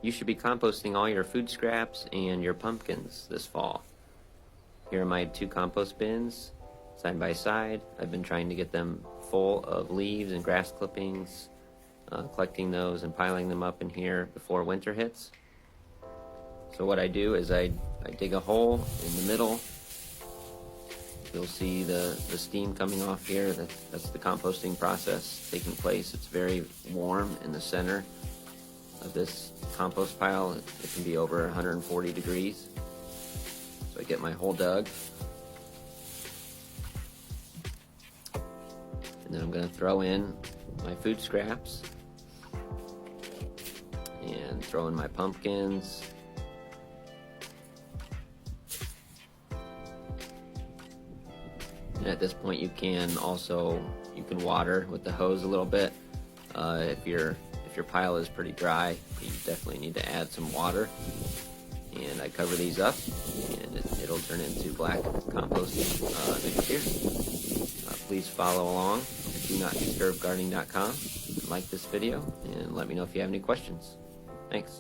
You should be composting all your food scraps and your pumpkins this fall. Here are my 2 compost bins, side by side. I've been trying to get them full of leaves and grass clippings, collecting those and piling them up in here before winter hits. So what I do is I dig a hole in the middle. You'll see the steam coming off here. That's the composting process taking place. It's very warm in the center of this compost pile. It can be over 140 degrees. So I get my hole dug. And then I'm going to throw in my food scraps and throw in my pumpkins. And at this point you can water with the hose a little bit. If your pile is pretty dry, you definitely need to add some water. And I cover these up, and it'll turn into black compost next year. Please follow along at DoNotDisturbGardening.com. Like this video, and let me know if you have any questions. Thanks.